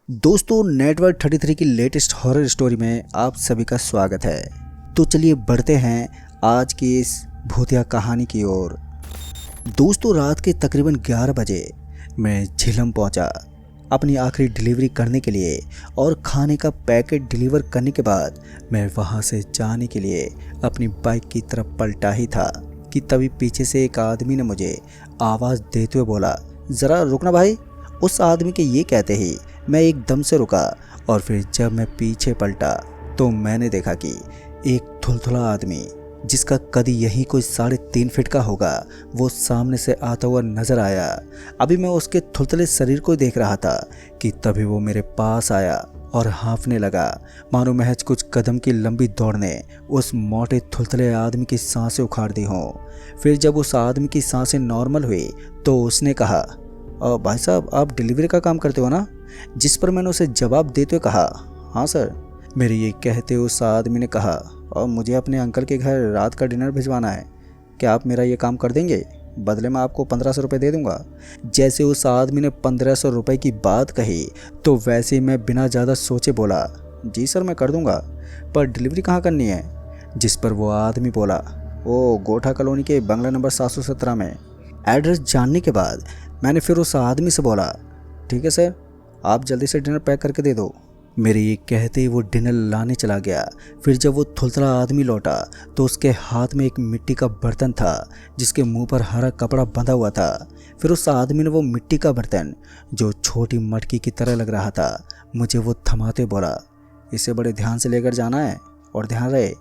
दोस्तों, नेटवर्क 33 की latest horror story में आप सभी का स्वागत है। तो चलिए बढ़ते हैं आज की इस भूतिया कहानी की ओर। दोस्तों, रात के तकरीबन 11 बजे मैं झिलम पहुंचा अपनी आखिरी डिलीवरी करने के लिए, और खाने का पैकेट डिलीवर करने के बाद मैं वहां से जाने के लिए अपनी बाइक की तरफ पलटा ही था कि तभी पीछे से एक आदमी ने मुझे आवाज़ देते हुए बोला, ज़रा रुकना भाई। उस आदमी के ये कहते ही मैं एकदम से रुका, और फिर जब मैं पीछे पलटा तो मैंने देखा कि एक थुलथुला आदमी जिसका कद यही कोई 3.5 फीट का होगा, वो सामने से आता हुआ नजर आया। अभी मैं उसके थुलथुले शरीर को देख रहा था कि तभी वो मेरे पास आया और हाँफने लगा, मानो महज कुछ कदम की लंबी दौड़ ने उस मोटे थुलथुले आदमी की सांसें उखाड़ दी हों। फिर जब उस आदमी की सांसें नॉर्मल हुई तो उसने कहा, भाई साहब, आप डिलीवरी का काम करते हो ना? जिस पर मैंने उसे जवाब देते हुए कहा, हाँ सर। मेरे ये कहते उस आदमी ने कहा, और मुझे अपने अंकल के घर रात का डिनर भिजवाना है, क्या आप मेरा ये काम कर देंगे? बदले में आपको 1500 रुपये दे दूंगा। जैसे उस आदमी ने 1500 रुपये की बात कही तो वैसे ही मैं बिना ज़्यादा सोचे बोला, जी सर मैं कर दूंगा, पर डिलीवरी कहाँ करनी है? जिस पर वो आदमी बोला, वो गोठा कॉलोनी के बंगला नंबर 717 में। एड्रेस जानने के बाद मैंने फिर उस आदमी से बोला, ठीक है सर, आप जल्दी से डिनर पैक करके दे दो। मेरे ये कहते ही वो डिनर लाने चला गया। फिर जब वो थुलथुला आदमी लौटा तो उसके हाथ में एक मिट्टी का बर्तन था जिसके मुंह पर हरा कपड़ा बंधा हुआ था। फिर उस आदमी ने वो मिट्टी का बर्तन, जो छोटी मटकी की तरह लग रहा था, मुझे वो थमाते बोला, इसे बड़े ध्यान से लेकर जाना है, और ध्यान रहे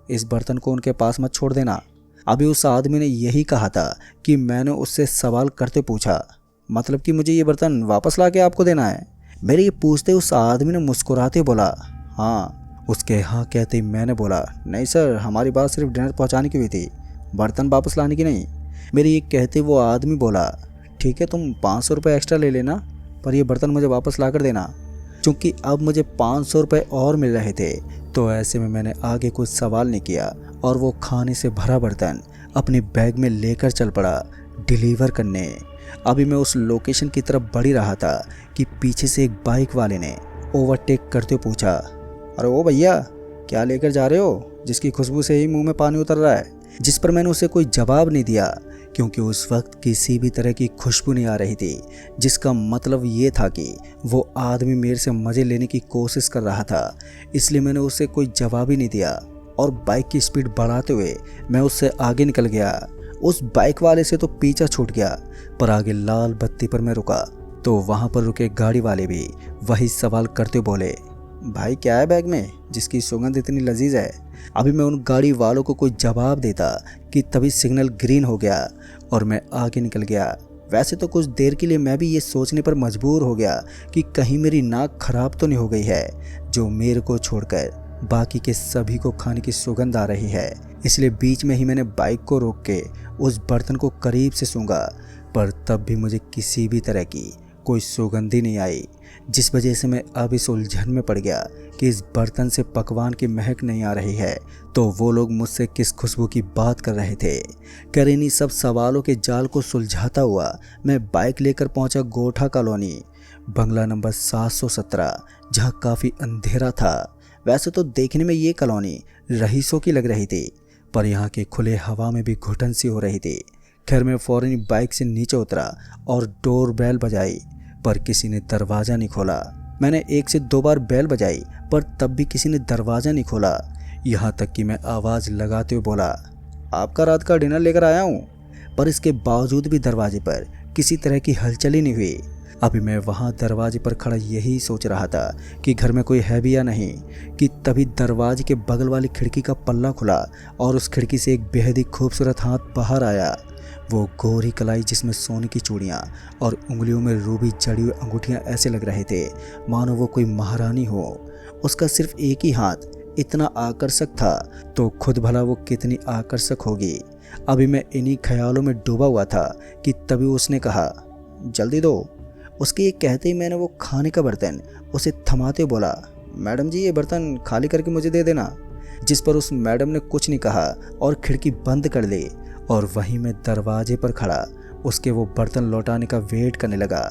इस बर्तन को उनके पास मत छोड़ देना। अभी उस आदमी ने यही कहा था कि मैंने उससे सवाल करते पूछा, मतलब कि मुझे ये बर्तन वापस ला के आपको देना है? मेरे ये पूछते उस आदमी ने मुस्कुराते बोला, हाँ। उसके हाँ कहते ही मैंने बोला, नहीं सर, हमारी बात सिर्फ डिनर पहुंचाने की हुई थी, बर्तन वापस लाने की नहीं। मेरे ये कहते वो आदमी बोला, ठीक है, तुम 500 रुपये एक्स्ट्रा ले लेना, पर यह बर्तन मुझे वापस ला कर देना। चूँकि अब मुझे 500 रुपये और मिल रहे थे तो ऐसे में मैंने आगे कोई सवाल नहीं किया, और वो खाने से भरा बर्तन अपने बैग में लेकर चल पड़ा डिलीवर करने। अभी मैं उस लोकेशन की तरफ बढ़ ही रहा था कि पीछे से एक बाइक वाले ने ओवरटेक करते हुए पूछा, अरे ओ भैया, क्या लेकर जा रहे हो जिसकी खुशबू से ही मुंह में पानी उतर रहा है? जिस पर मैंने उसे कोई जवाब नहीं दिया, क्योंकि उस वक्त किसी भी तरह की खुशबू नहीं आ रही थी, जिसका मतलब ये था कि वो आदमी मेरे से मज़े लेने की कोशिश कर रहा था। इसलिए मैंने उसे कोई जवाब ही नहीं दिया, और बाइक की स्पीड बढ़ाते हुए मैं उससे आगे निकल गया। उस बाइक वाले से तो पीछा छूट गया, पर आगे लाल बत्ती पर मैं रुका तो वहाँ पर रुके गाड़ी वाले भी वही सवाल करते बोले, भाई क्या है बैग में जिसकी सुगंध इतनी लजीज है? अभी मैं उन गाड़ी वालों को कोई जवाब देता कि तभी सिग्नल ग्रीन हो गया और मैं आगे निकल गया। वैसे तो कुछ देर के लिए मैं भी ये सोचने पर मजबूर हो गया कि कहीं मेरी नाक खराब तो नहीं हो गई है, जो मेरे को छोड़कर बाकी के सभी को खाने की सुगंध आ रही है। इसलिए बीच में ही मैंने बाइक को रोक के उस बर्तन को करीब से सूंघा, पर तब भी मुझे किसी भी तरह की कोई सुगंध ही नहीं आई, जिस वजह से मैं अब इस उलझन में पड़ गया कि इस बर्तन से पकवान की महक नहीं आ रही है तो वो लोग मुझसे किस खुशबू की बात कर रहे थे। कर इन्हीं सब सवालों के जाल को सुलझाता हुआ मैं बाइक लेकर पहुंचा गोठा कॉलोनी, बंगला नंबर 717, जहां काफ़ी अंधेरा था। वैसे तो देखने में ये कॉलोनी रईसों की लग रही थी, पर यहाँ के खुले हवा में भी घुटन सी हो रही थी। खैर मैं फौरन बाइक से नीचे उतरा और डोर बेल बजाई, पर किसी ने दरवाज़ा नहीं खोला। मैंने 1 से 2 बार बेल बजाई, पर तब भी किसी ने दरवाज़ा नहीं खोला। यहाँ तक कि मैं आवाज़ लगाते हुए बोला, आपका रात का डिनर लेकर आया हूँ, पर इसके बावजूद भी दरवाजे पर किसी तरह की हलचल ही नहीं हुई। अभी मैं वहाँ दरवाजे पर खड़ा यही सोच रहा था कि घर में कोई है भी या नहीं, कि तभी दरवाजे के बगल वाली खिड़की का पल्ला खुला और उस खिड़की से एक बेहद ही खूबसूरत हाथ बाहर आया। वो गोरी कलाई जिसमें सोने की चूड़ियाँ और उंगलियों में रूबी जड़ी हुई अंगूठियाँ ऐसे लग रहे थे मानो वो कोई महारानी हो। उसका सिर्फ एक ही हाथ इतना आकर्षक था तो खुद भला वो कितनी आकर्षक होगी। अभी मैं इन्हीं ख्यालों में डूबा हुआ था कि तभी उसने कहा, जल्दी दो। उसके ये कहते ही मैंने वो खाने का बर्तन उसे थमाते बोला, मैडम जी ये बर्तन खाली करके मुझे दे देना। जिस पर उस मैडम ने कुछ नहीं कहा और खिड़की बंद कर ली, और वहीं मैं दरवाजे पर खड़ा उसके वो बर्तन लौटाने का वेट करने लगा।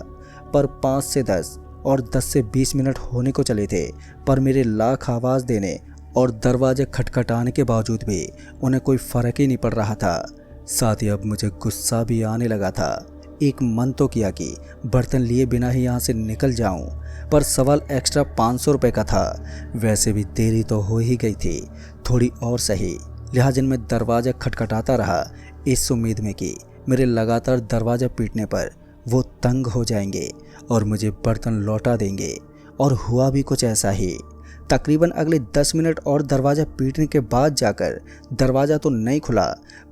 पर 5 से 10 और 10 से 20 मिनट होने को चले थे, पर मेरे लाख आवाज़ देने और दरवाजे खटखटाने के बावजूद भी उन्हें कोई फ़र्क ही नहीं पड़ रहा था। साथ ही अब मुझे गुस्सा भी आने लगा था। एक मन तो किया कि बर्तन लिए बिना ही यहाँ से निकल जाऊं, पर सवाल एक्स्ट्रा 500 रुपये का था। वैसे भी देरी तो हो ही गई थी, थोड़ी और सही। लिहाजा मैं दरवाज़ा खटखटाता रहा, इस उम्मीद में कि मेरे लगातार दरवाज़ा पीटने पर वो तंग हो जाएंगे और मुझे बर्तन लौटा देंगे। और हुआ भी कुछ ऐसा ही। तकरीबन अगले 10 मिनट और दरवाज़ा पीटने के बाद जाकर दरवाज़ा तो नहीं खुला,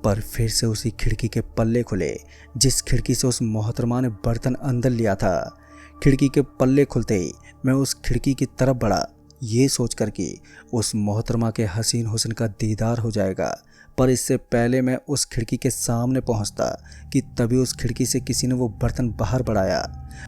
पर फिर से उसी खिड़की के पल्ले खुले जिस खिड़की से उस मोहतरमा ने बर्तन अंदर लिया था। खिड़की के पल्ले खुलते ही मैं उस खिड़की की तरफ बढ़ा, ये सोचकर कि उस मोहतरमा के हसीन हुस्न का दीदार हो जाएगा। पर इससे पहले मैं उस खिड़की के सामने पहुंचता कि तभी उस खिड़की से किसी ने वो बर्तन बाहर बढ़ाया।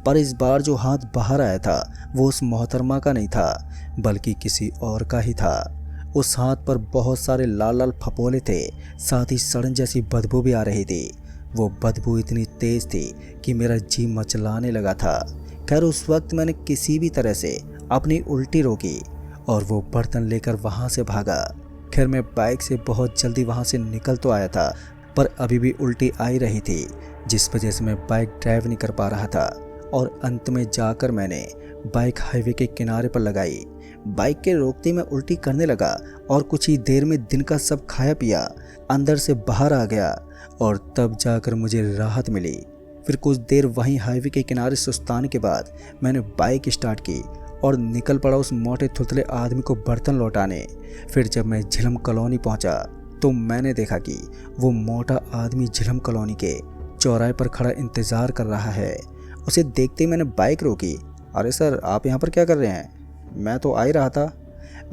पर इस बार जो हाथ बाहर आया था वो उस मोहतरमा का नहीं था, बल्कि किसी और का ही था। उस हाथ पर बहुत सारे लाल लाल फपोले थे, साथ ही सड़न जैसी बदबू भी आ रही थी। वो बदबू इतनी तेज थी कि मेरा जी मचलाने लगा था। खैर उस वक्त मैंने किसी भी तरह से अपनी उल्टी रोकी और वो बर्तन लेकर वहाँ से भागा। खैर मैं बाइक से बहुत जल्दी वहाँ से निकल तो आया था, पर अभी भी उल्टी आई रही थी, जिस वजह से मैं बाइक ड्राइव नहीं कर पा रहा था। और अंत में जाकर मैंने बाइक हाईवे के किनारे पर लगाई। बाइक के रोकते मैं उल्टी करने लगा और कुछ ही देर में दिन का सब खाया पिया अंदर से बाहर आ गया और तब जाकर मुझे राहत मिली। फिर कुछ देर वहीं हाईवे के किनारे सुस्ताने के बाद मैंने बाइक स्टार्ट की और निकल पड़ा उस मोटे थुतले आदमी को बर्तन लौटाने। फिर जब मैं झिलम कॉलोनी पहुंचा तो मैंने देखा कि वो मोटा आदमी झिलम कॉलोनी के चौराहे पर खड़ा इंतज़ार कर रहा है। उसे देखते ही मैंने बाइक रोकी। अरे सर, आप यहाँ पर क्या कर रहे हैं? मैं तो आ ही रहा था।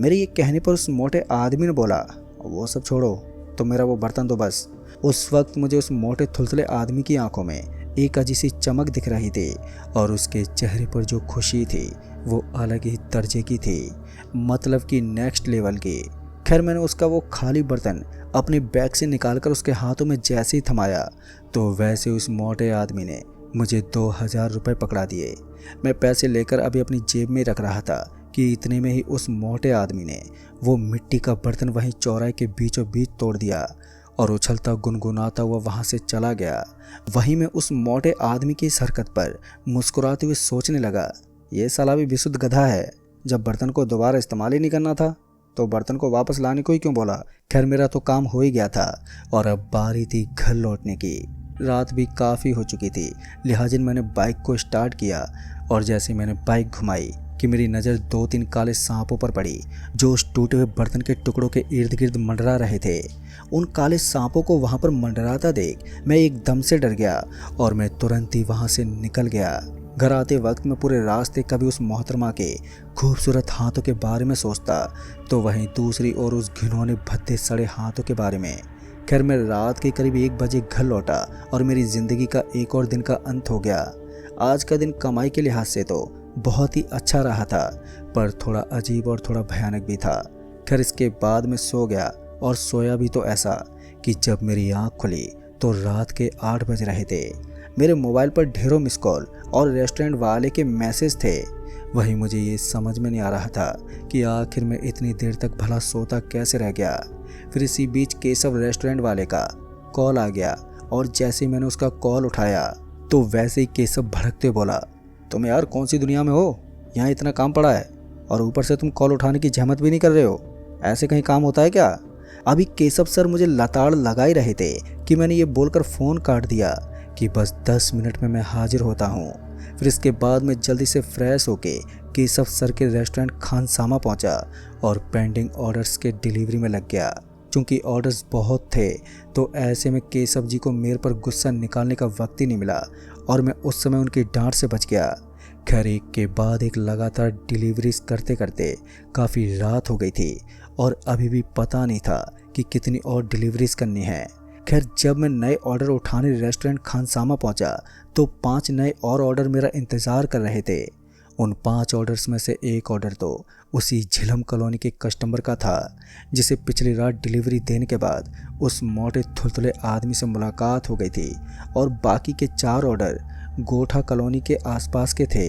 मेरे ये कहने पर उस मोटे आदमी ने बोला, वो सब छोड़ो, तो मेरा वो बर्तन दो बस। उस वक्त मुझे उस मोटे थुलथुले आदमी की आंखों में एक अजीब सी चमक दिख रही थी और उसके चेहरे पर जो खुशी थी वो अलग ही दर्जे की थी, मतलब कि नेक्स्ट लेवल की। खैर मैंने उसका वो खाली बर्तन अपने बैग से निकालकर उसके हाथों में जैसे ही थमाया तो वैसे उस मोटे आदमी ने मुझे 2000 रुपये पकड़ा दिए। मैं पैसे लेकर अभी अपनी जेब में रख रहा था कि इतने में ही उस मोटे आदमी ने वो मिट्टी का बर्तन वहीं चौराहे के बीचों बीच तोड़ दिया और उछलता गुनगुनाता हुआ वहाँ से चला गया। वहीं मैं उस मोटे आदमी की इस हरकत पर मुस्कुराते हुए सोचने लगा, ये साला भी विशुद्ध गधा है। जब बर्तन को दोबारा इस्तेमाल ही नहीं करना था तो बर्तन को वापस लाने को ही क्यों बोला। खैर मेरा तो काम हो ही गया था और अब बारी थी घर लौटने की। रात भी काफ़ी हो चुकी थी, लिहाजा मैंने बाइक को स्टार्ट किया और जैसे मैंने बाइक घुमाई कि मेरी नज़र 2-3 काले सांपों पर पड़ी जो उस टूटे हुए बर्तन के टुकड़ों के इर्द गिर्द मंडरा रहे थे। उन काले सांपों को वहाँ पर मंडराता देख मैं एकदम से डर गया और मैं तुरंत ही वहाँ से निकल गया। घर आते वक्त मैं पूरे रास्ते कभी उस मोहतरमा के खूबसूरत हाथों के बारे में सोचता तो वहीं दूसरी ओर उस घिनौने भद्दे सड़े हाथों के बारे में। खैर मैं रात के करीब 1 बजे घर लौटा और मेरी ज़िंदगी का एक और दिन का अंत हो गया। आज का दिन कमाई के लिहाज से तो बहुत ही अच्छा रहा था, पर थोड़ा अजीब और थोड़ा भयानक भी था। खैर इसके बाद मैं सो गया और सोया भी तो ऐसा कि जब मेरी आँख खुली तो रात के 8 बज रहे थे। मेरे मोबाइल पर ढेरों मिस कॉल और रेस्टोरेंट वाले के मैसेज थे। वहीं मुझे ये समझ में नहीं आ रहा था कि आखिर मैं इतनी देर तक भला सोता कैसे रह गया। फिर इसी बीच केशव रेस्टोरेंट वाले का कॉल आ गया और जैसे मैंने उसका कॉल उठाया तो वैसे ही केशव भड़कते बोला, तुम यार कौन सी दुनिया में हो? यहाँ इतना काम पड़ा है और ऊपर से तुम कॉल उठाने की जहमत भी नहीं कर रहे हो। ऐसे कहीं काम होता है क्या? अभी केशव सर मुझे लताड़ लगा ही रहे थे कि मैंने ये बोलकर फ़ोन काट दिया कि बस 10 मिनट में मैं हाजिर होता हूँ। फिर इसके बाद मैं जल्दी से फ्रेश होके केशव सर के रेस्टोरेंट खानसामा पहुँचा और पेंडिंग ऑर्डर्स के डिलीवरी में लग गया। चूँकि ऑर्डर्स बहुत थे तो ऐसे में केशव जी को मेरे पर गुस्सा निकालने का वक्त ही नहीं मिला और मैं उस समय उनकी डांट से बच गया। खैर एक के बाद एक लगातार डिलीवरीज करते करते काफ़ी रात हो गई थी और अभी भी पता नहीं था कि कितनी और डिलीवरीज करनी है। खैर जब मैं नए ऑर्डर उठाने रेस्टोरेंट खानसामा पहुंचा तो 5 नए और ऑर्डर मेरा इंतज़ार कर रहे थे। उन 5 ऑर्डर्स में से एक ऑर्डर तो उसी झिलम कॉलोनी के कस्टमर का था जिसे पिछली रात डिलीवरी देने के बाद उस मोटे थुलथुले आदमी से मुलाकात हो गई थी और बाकी के 4 ऑर्डर गोठा कॉलोनी के आसपास के थे।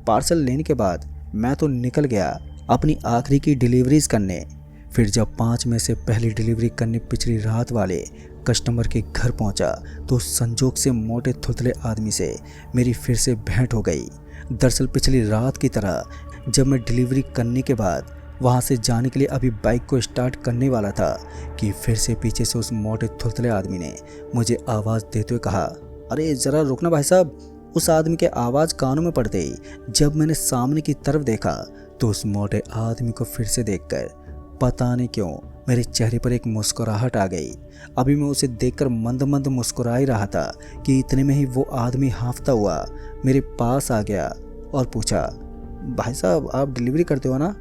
पार्सल लेने के बाद मैं तो निकल गया अपनी आखिरी की डिलीवरीज करने। फिर जब 5 में से पहली डिलीवरी करने पिछली रात वाले कस्टमर के घर पहुंचा तो संजोग से मोटे थुलथुले आदमी से मेरी फिर से भेंट हो गई। दरअसल पिछली रात की तरह जब मैं डिलीवरी करने के बाद वहां से जाने के लिए अभी बाइक को स्टार्ट करने वाला था कि फिर से पीछे से उस मोटे थुलथुले आदमी ने मुझे आवाज़ देते हुए कहा, अरे ज़रा रुकना भाई साहब। उस आदमी के आवाज़ कानों में पड़ते ही जब मैंने सामने की तरफ देखा तो उस मोटे आदमी को फिर से देखकर पता नहीं क्यों मेरे चेहरे पर एक मुस्कुराहट आ गई। अभी मैं उसे देखकर मंद मंद मुस्कुरा ही रहा था कि इतने में ही वो आदमी हाँफता हुआ मेरे पास आ गया और पूछा, भाई साहब आप डिलीवरी करते हो ना?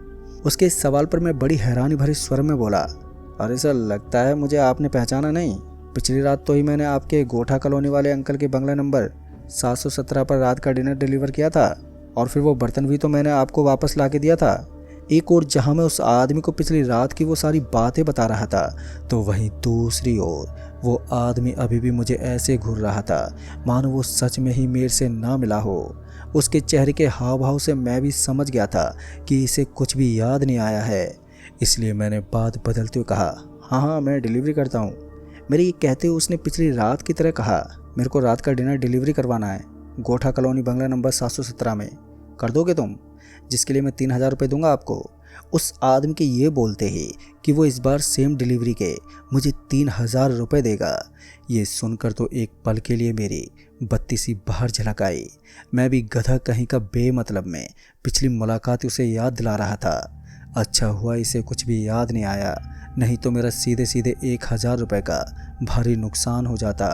उसके इस सवाल पर मैं बड़ी हैरानी भरे स्वर में बोला, अरे सर लगता है मुझे आपने पहचाना नहीं। पिछली रात तो ही मैंने आपके गोठा कॉलोनी वाले अंकल के बंगला नंबर 717 पर रात का डिनर डिलीवर किया था और फिर वो बर्तन भी तो मैंने आपको वापस ला के दिया था। एक ओर जहां मैं उस आदमी को पिछली रात की वो सारी बातें बता रहा था तो वहीं दूसरी ओर वो आदमी अभी भी मुझे ऐसे घूर रहा था मानो वो सच में ही मेरे से ना मिला हो। उसके चेहरे के हाव भाव से मैं भी समझ गया था कि इसे कुछ भी याद नहीं आया है। इसलिए मैंने बात बदलते हुए कहा, हाँ मैं डिलीवरी करता हूँ। मेरे ये कहते हुए उसने पिछली रात की तरह कहा, मेरे को रात का डिनर डिलीवरी करवाना है गोठा कॉलोनी बंगला नंबर 717 में, कर दोगे तुम? जिसके लिए मैं 3000 रुपये दूंगा आपको। उस आदमी के ये बोलते ही कि वो इस बार सेम डिलीवरी के मुझे 3000 रुपये देगा। ये सुनकर तो एक पल के लिए मेरी बत्ती सी बाहर झलक आई। मैं भी गधा कहीं का बेमतलब में पिछली मुलाकात उसे याद दिला रहा था। अच्छा हुआ इसे कुछ भी याद नहीं आया, नहीं तो मेरा सीधे सीधे 1000 रुपये का भारी नुकसान हो जाता।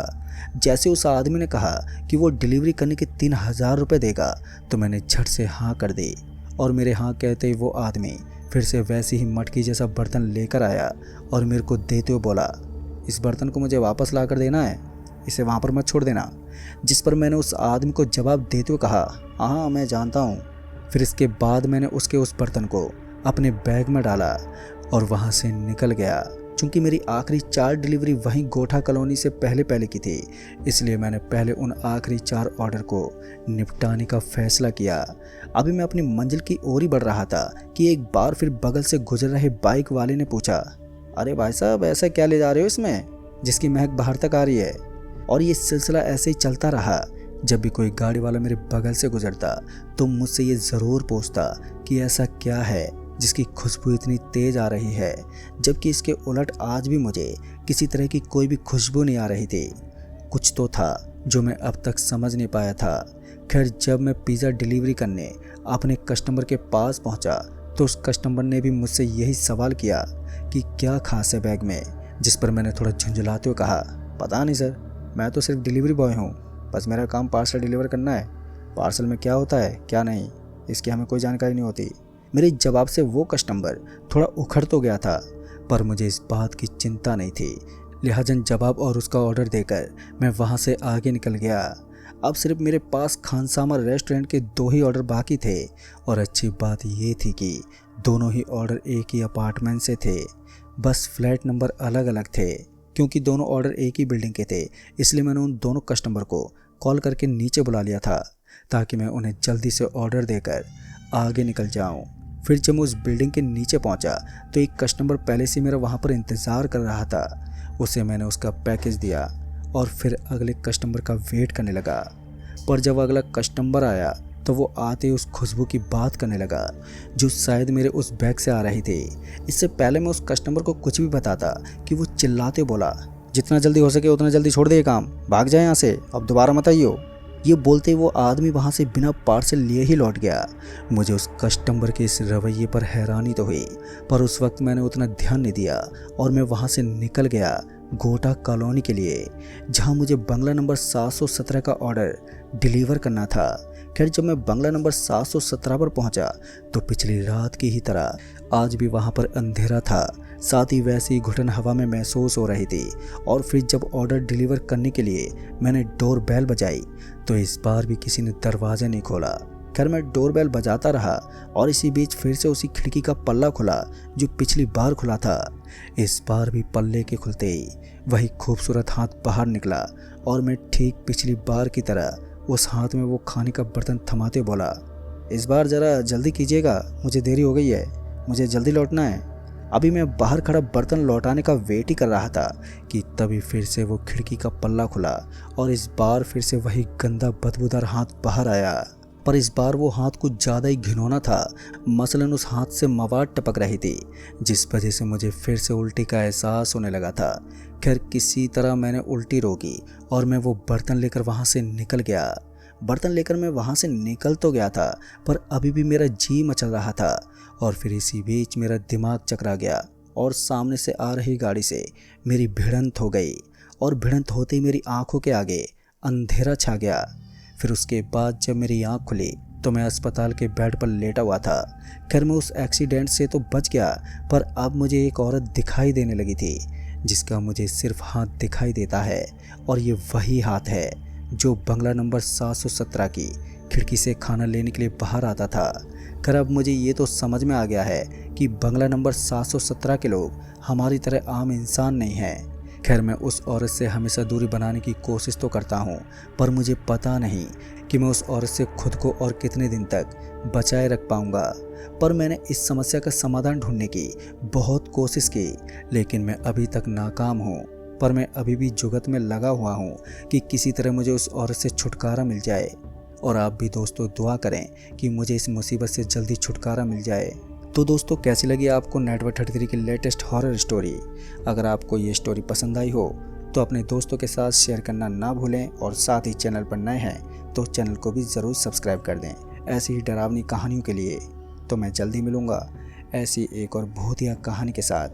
जैसे उस आदमी ने कहा कि वो डिलीवरी करने के 3000 रुपये देगा तो मैंने झट से हाँ कर दी और मेरे हाँ कहते ही वो आदमी फिर से वैसी ही मटकी जैसा बर्तन लेकर आया और मेरे को देते हुए बोला, इस बर्तन को मुझे वापस ला कर देना है, इसे वहाँ पर मत छोड़ देना। जिस पर मैंने उस आदमी को जवाब देते हुए कहा, हाँ मैं जानता हूँ। फिर इसके बाद मैंने उसके उस बर्तन को अपने बैग में डाला और वहाँ से निकल गया। चूँकि मेरी आखिरी 4 डिलीवरी वहीं गोठा कॉलोनी से पहले की थी, इसलिए मैंने पहले उन आखिरी 4 ऑर्डर को निपटाने का फैसला किया। अभी मैं अपनी मंजिल की ओर ही बढ़ रहा था कि एक बार फिर बगल से गुजर रहे बाइक वाले ने पूछा, अरे भाई साहब ऐसा क्या ले जा रहे हो इसमें जिसकी महक बाहर तक आ रही है? और ये सिलसिला ऐसे ही चलता रहा। जब भी कोई गाड़ी वाला मेरे बगल से गुजरता तो मुझसे ये ज़रूर पूछता कि ऐसा क्या है जिसकी खुशबू इतनी तेज़ आ रही है, जबकि इसके उलट आज भी मुझे किसी तरह की कोई भी खुशबू नहीं आ रही थी। कुछ तो था जो मैं अब तक समझ नहीं पाया था। खैर जब मैं पिज़्ज़ा डिलीवरी करने अपने कस्टमर के पास पहुंचा तो उस कस्टमर ने भी मुझसे यही सवाल किया कि क्या खास है बैग में, जिस पर मैंने थोड़ा झुंझलाते हुए कहा, पता नहीं सर, मैं तो सिर्फ डिलीवरी बॉय हूँ, बस मेरा काम पार्सल डिलीवर करना है। पार्सल में क्या होता है क्या नहीं इसकी हमें कोई जानकारी नहीं होती। मेरे जवाब से वो कस्टमर थोड़ा उखड़ तो गया था, पर मुझे इस बात की चिंता नहीं थी। लिहाजन जवाब और उसका ऑर्डर देकर मैं वहाँ से आगे निकल गया। अब सिर्फ मेरे पास खानसामा रेस्टोरेंट के 2 ही ऑर्डर बाकी थे और अच्छी बात ये थी कि दोनों ही ऑर्डर एक ही अपार्टमेंट से थे, बस फ्लैट नंबर अलग अलग थे। क्योंकि दोनों ऑर्डर एक ही बिल्डिंग के थे इसलिए मैंने उन दोनों कस्टमर को कॉल करके नीचे बुला लिया था ताकि मैं उन्हें जल्दी से ऑर्डर देकर आगे निकल जाऊं। फिर जब मैं उस बिल्डिंग के नीचे पहुंचा तो एक कस्टमर पहले से मेरा वहां पर इंतज़ार कर रहा था। उसे मैंने उसका पैकेज दिया और फिर अगले कस्टमर का वेट करने लगा। पर जब अगला कस्टमर आया तो वो आते ही उस खुशबू की बात करने लगा जो शायद मेरे उस बैग से आ रही थी। इससे पहले मैं उस कस्टमर को कुछ भी बताता कि वो चिल्लाते बोला, जितना जल्दी हो सके उतना जल्दी छोड़ दे ये काम, भाग जाए यहाँ से, अब दोबारा मत आइयो। ये बोलते वो आदमी वहाँ से बिना पार्सल लिए ही लौट गया। मुझे उस कस्टमर के इस रवैये पर हैरानी तो हुई, पर उस वक्त मैंने उतना ध्यान नहीं दिया और मैं वहाँ से निकल गया गोठा कॉलोनी के लिए, जहाँ मुझे बंगला नंबर 717 का ऑर्डर डिलीवर करना था। खैर जब मैं बंगला नंबर 717 पर पहुँचा तो पिछली रात की ही तरह आज भी वहाँ पर अंधेरा था, साथ ही वैसी घुटन हवा में महसूस हो रही थी। और फिर जब ऑर्डर डिलीवर करने के लिए मैंने डोर बेल बजाई तो इस बार भी किसी ने दरवाज़ा नहीं खोला। खैर मैं डोर बेल बजाता रहा और इसी बीच फिर से उसी खिड़की का पल्ला खुला जो पिछली बार खुला था। इस बार भी पल्ले के खुलते ही वही खूबसूरत हाथ बाहर निकला और मैं ठीक पिछली बार की तरह उस हाथ में वो खाने का बर्तन थमाते बोला, इस बार ज़रा जल्दी कीजिएगा, मुझे देरी हो गई है, मुझे जल्दी लौटना है। अभी मैं बाहर खड़ा बर्तन लौटाने का वेट ही कर रहा था कि तभी फिर से वो खिड़की का पल्ला खुला और इस बार फिर से वही गंदा बदबूदार हाथ बाहर आया। पर इस बार वो हाथ कुछ ज़्यादा ही घिनौना था। मसलन उस हाथ से मवाद टपक रही थी, जिस वजह से मुझे फिर से उल्टी का एहसास होने लगा था। खैर किसी तरह मैंने उल्टी रोकी और मैं वो बर्तन लेकर वहाँ से निकल गया। बर्तन लेकर मैं वहाँ से निकल तो गया था, पर अभी भी मेरा जी मचल रहा था। और फिर इसी बीच मेरा दिमाग चकरा गया और सामने से आ रही गाड़ी से मेरी भिड़ंत हो गई। और भिड़ंत होते ही मेरी आंखों के आगे अंधेरा छा गया। फिर उसके बाद जब मेरी आंख खुली तो मैं अस्पताल के बेड पर लेटा हुआ था। खैर मैं उस एक्सीडेंट से तो बच गया, पर अब मुझे एक औरत दिखाई देने लगी थी, जिसका मुझे सिर्फ हाथ दिखाई देता है। और ये वही हाथ है जो बंगला नंबर 717 की खिड़की से खाना लेने के लिए बाहर आता था। खैर अब मुझे ये तो समझ में आ गया है कि बंगला नंबर 717 के लोग हमारी तरह आम इंसान नहीं हैं। खैर मैं उस औरत से हमेशा दूरी बनाने की कोशिश तो करता हूँ, पर मुझे पता नहीं कि मैं उस औरत से खुद को और कितने दिन तक बचाए रख पाऊँगा। पर मैंने इस समस्या का समाधान ढूंढने की बहुत कोशिश की, लेकिन मैं अभी तक नाकाम हूँ। पर मैं अभी भी जुगत में लगा हुआ हूँ कि किसी तरह मुझे उस औरत से छुटकारा मिल जाए। और आप भी दोस्तों दुआ करें कि मुझे इस मुसीबत से जल्दी छुटकारा मिल जाए। तो दोस्तों कैसी लगी आपको नेटवर्क 33 की लेटेस्ट हॉरर स्टोरी? अगर आपको ये स्टोरी पसंद आई हो तो अपने दोस्तों के साथ शेयर करना ना भूलें, और साथ ही चैनल पर नए हैं तो चैनल को भी ज़रूर सब्सक्राइब कर दें ऐसी ही डरावनी कहानियों के लिए। तो मैं जल्दी मिलूँगा ऐसी एक और भूतिया कहानी के साथ।